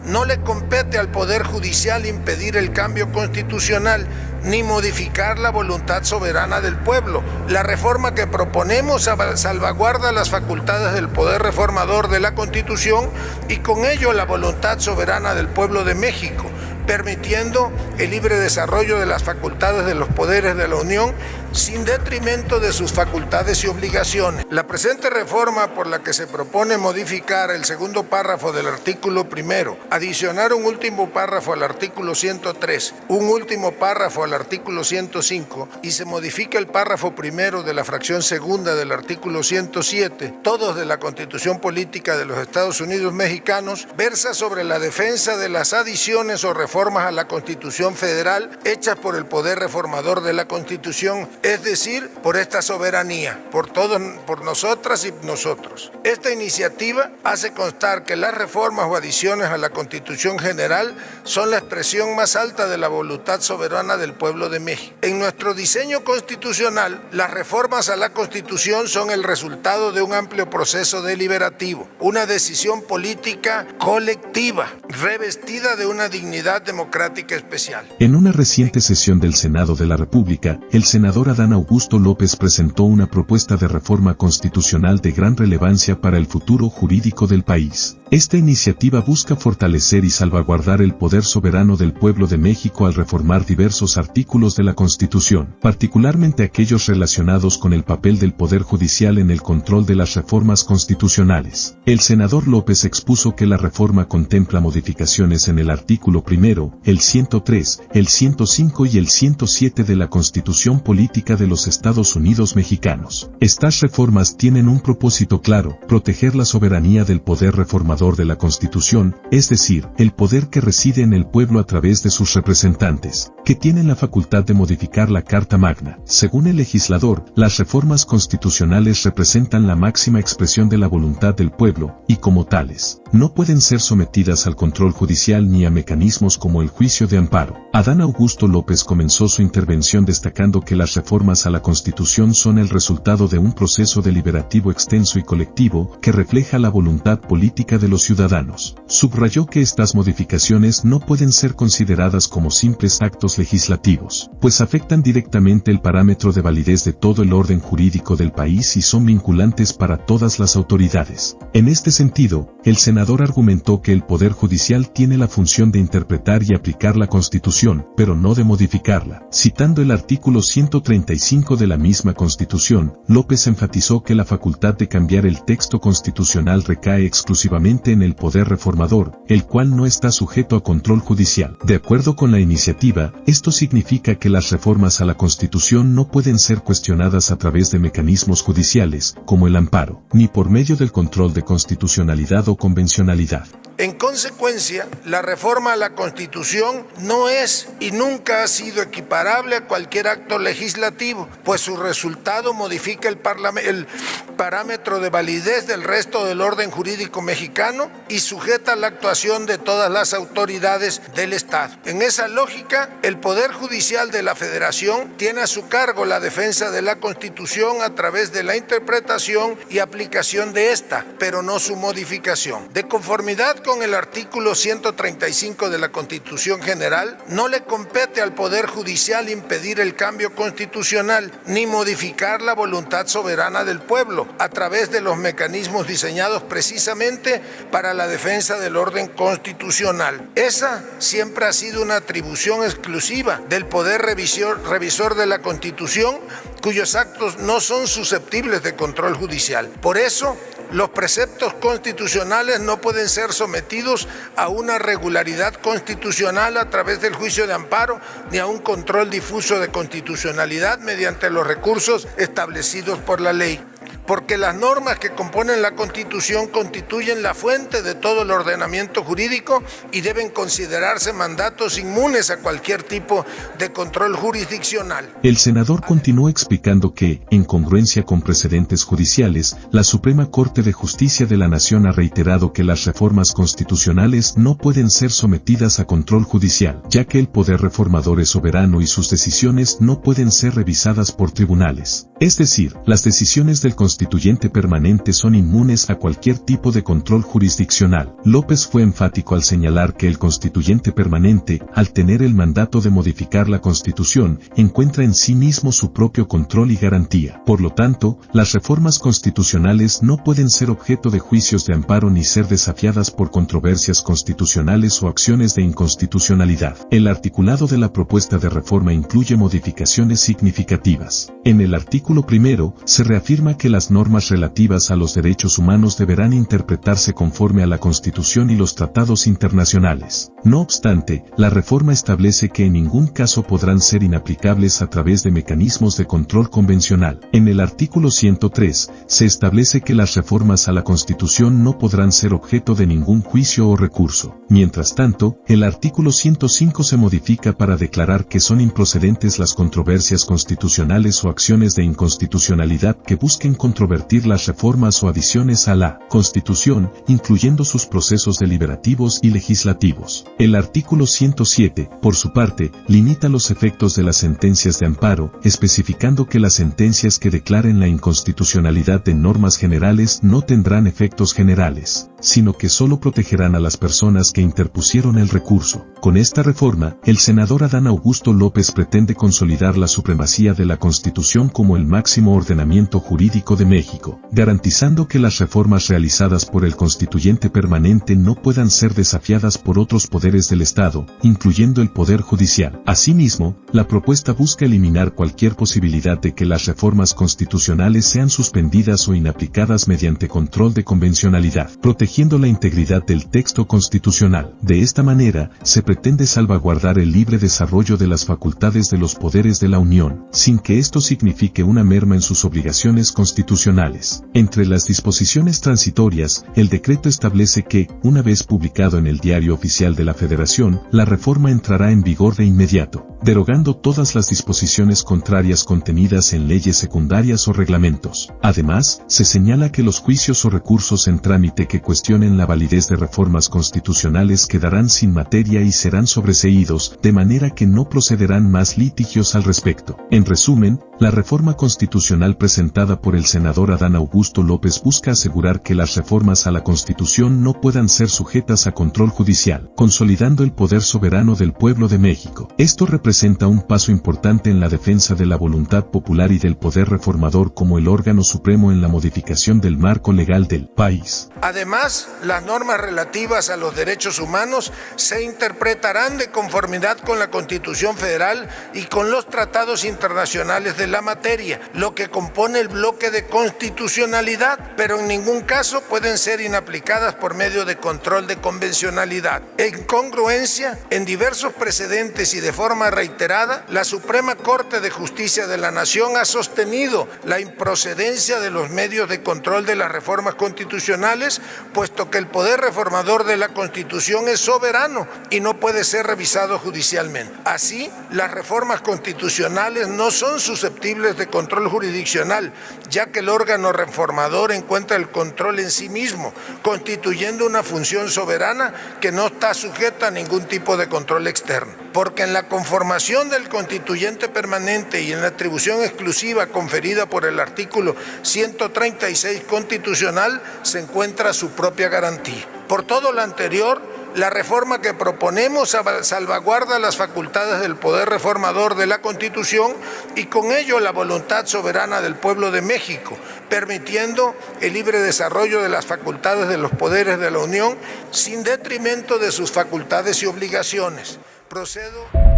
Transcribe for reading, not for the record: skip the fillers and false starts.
no le compete al Poder Judicial impedir el cambio constitucional ni modificar la voluntad soberana del pueblo. La reforma que proponemos salvaguarda las facultades del Poder Reformador de la Constitución y con ello la voluntad soberana del pueblo de México, permitiendo el libre desarrollo de las facultades de los poderes de la Unión sin detrimento de sus facultades y obligaciones. La presente reforma, por la que se propone modificar el segundo párrafo del artículo primero, adicionar un último párrafo al artículo 103, un último párrafo al artículo 105 y se modifica el párrafo primero de la fracción segunda del artículo 107, todos de la Constitución Política de los Estados Unidos Mexicanos, versa sobre la defensa de las adiciones o reformas a la Constitución Federal hechas por el Poder Reformador de la Constitución, es decir, por esta soberanía, por todos, por nosotras y nosotros. Esta iniciativa hace constar que las reformas o adiciones a la Constitución General son la expresión más alta de la voluntad soberana del pueblo de México. En nuestro diseño constitucional, las reformas a la Constitución son el resultado de un amplio proceso deliberativo, una decisión política colectiva, revestida de una dignidad democrática especial. En una reciente sesión del Senado de la República, el senador Adán Augusto López presentó una propuesta de reforma constitucional de gran relevancia para el futuro jurídico del país. Esta iniciativa busca fortalecer y salvaguardar el poder soberano del pueblo de México al reformar diversos artículos de la Constitución, particularmente aquellos relacionados con el papel del Poder Judicial en el control de las reformas constitucionales. El senador López expuso que la reforma contempla modificaciones en el artículo primero, el 103, el 105 y el 107 de la Constitución Política de los Estados Unidos Mexicanos. Estas reformas tienen un propósito claro: proteger la soberanía del poder reformador de la Constitución, es decir, el poder que reside en el pueblo a través de sus representantes, que tienen la facultad de modificar la Carta Magna. Según el legislador, las reformas constitucionales representan la máxima expresión de la voluntad del pueblo, y como tales, no pueden ser sometidas al control judicial ni a mecanismos como el juicio de amparo. Adán Augusto López comenzó su intervención destacando que las reformas a la Constitución son el resultado de un proceso deliberativo extenso y colectivo que refleja la voluntad política de los ciudadanos. Subrayó que estas modificaciones no pueden ser consideradas como simples actos legislativos, pues afectan directamente el parámetro de validez de todo el orden jurídico del país y son vinculantes para todas las autoridades. En este sentido, el senador argumentó que el Poder Judicial tiene la función de interpretar y aplicar la Constitución, pero no de modificarla. Citando el artículo 135 de la misma Constitución, López enfatizó que la facultad de cambiar el texto constitucional recae exclusivamente en el Poder Reformador, el cual no está sujeto a control judicial. De acuerdo con la iniciativa, esto significa que las reformas a la Constitución no pueden ser cuestionadas a través de mecanismos judiciales, como el amparo, ni por medio del control de constitucionalidad o convencionalidad. En consecuencia, la reforma a la Constitución no es y nunca ha sido equiparable a cualquier acto legislativo, pues su resultado modifica el parámetro de validez del resto del orden jurídico mexicano y sujeta la actuación de todas las autoridades del Estado. En esa lógica, el Poder Judicial de la Federación tiene a su cargo la defensa de la Constitución a través de la interpretación y aplicación de esta, pero no su modificación. De conformidad con el artículo 135 de la Constitución General, no le compete al Poder Judicial impedir el cambio constitucional ni modificar la voluntad soberana del pueblo a través de los mecanismos diseñados precisamente para la defensa del orden constitucional. Esa siempre ha sido una atribución exclusiva del Poder Revisor de la Constitución, cuyos actos no son susceptibles de control judicial. Por eso, los preceptos constitucionales no pueden ser sometidos a una regularidad constitucional a través del juicio de amparo ni a un control difuso de constitucionalidad mediante los recursos establecidos por la ley. Porque las normas que componen la Constitución constituyen la fuente de todo el ordenamiento jurídico y deben considerarse mandatos inmunes a cualquier tipo de control jurisdiccional. El senador continuó explicando que, en congruencia con precedentes judiciales, la Suprema Corte de Justicia de la Nación ha reiterado que las reformas constitucionales no pueden ser sometidas a control judicial, ya que el poder reformador es soberano y sus decisiones no pueden ser revisadas por tribunales. Es decir, las decisiones del Constitucional constituyente permanente son inmunes a cualquier tipo de control jurisdiccional. López fue enfático al señalar que el constituyente permanente, al tener el mandato de modificar la Constitución, encuentra en sí mismo su propio control y garantía. Por lo tanto, las reformas constitucionales no pueden ser objeto de juicios de amparo ni ser desafiadas por controversias constitucionales o acciones de inconstitucionalidad. El articulado de la propuesta de reforma incluye modificaciones significativas. En el artículo primero, se reafirma que las normas relativas a los derechos humanos deberán interpretarse conforme a la Constitución y los tratados internacionales. No obstante, la reforma establece que en ningún caso podrán ser inaplicables a través de mecanismos de control convencional. En el artículo 103, se establece que las reformas a la Constitución no podrán ser objeto de ningún juicio o recurso. Mientras tanto, el artículo 105 se modifica para declarar que son improcedentes las controversias constitucionales o acciones de inconstitucionalidad que busquen controvertir las reformas o adiciones a la Constitución, incluyendo sus procesos deliberativos y legislativos. El artículo 107, por su parte, limita los efectos de las sentencias de amparo, especificando que las sentencias que declaren la inconstitucionalidad de normas generales no tendrán efectos generales, sino que solo protegerán a las personas que interpusieron el recurso. Con esta reforma, el senador Adán Augusto López pretende consolidar la supremacía de la Constitución como el máximo ordenamiento jurídico de México, garantizando que las reformas realizadas por el constituyente permanente no puedan ser desafiadas por otros poderes del Estado, incluyendo el Poder Judicial. Asimismo, la propuesta busca eliminar cualquier posibilidad de que las reformas constitucionales sean suspendidas o inaplicadas mediante control de convencionalidad, protegiendo la integridad del texto constitucional. De esta manera, se pretende salvaguardar el libre desarrollo de las facultades de los poderes de la Unión, sin que esto signifique una merma en sus obligaciones constitucionales. Entre las disposiciones transitorias, el decreto establece que, una vez publicado en el Diario Oficial de la Federación, la reforma entrará en vigor de inmediato, derogando todas las disposiciones contrarias contenidas en leyes secundarias o reglamentos. Además, se señala que los juicios o recursos en trámite que cuestionen la validez de reformas constitucionales quedarán sin materia y serán sobreseídos, de manera que no procederán más litigios al respecto. En resumen, la reforma constitucional presentada por el senador Adán Augusto López busca asegurar que las reformas a la Constitución no puedan ser sujetas a control judicial, consolidando el poder soberano del pueblo de México. Esto representa un paso importante en la defensa de la voluntad popular y del poder reformador como el órgano supremo en la modificación del marco legal del país. Además, las normas relativas a los derechos humanos se interpretarán de conformidad con la Constitución Federal y con los tratados internacionales de la materia, lo que compone el bloque de constitucionalidad, pero en ningún caso pueden ser inaplicadas por medio de control de convencionalidad. En congruencia, en diversos precedentes y de forma reiterada, la Suprema Corte de Justicia de la Nación ha sostenido la improcedencia de los medios de control de las reformas constitucionales, puesto que el poder reformador de la Constitución es soberano y no puede ser revisado judicialmente. Así, las reformas constitucionales no son susceptibles de control jurisdiccional, ya que el órgano reformador encuentra el control en sí mismo, constituyendo una función soberana que no está sujeta a ningún tipo de control externo. Porque en la conformación del constituyente permanente y en la atribución exclusiva conferida por el artículo 136 constitucional se encuentra su propia garantía. Por todo lo anterior, la reforma que proponemos salvaguarda las facultades del poder reformador de la Constitución y con ello la voluntad soberana del pueblo de México, permitiendo el libre desarrollo de las facultades de los poderes de la Unión sin detrimento de sus facultades y obligaciones. Procedo.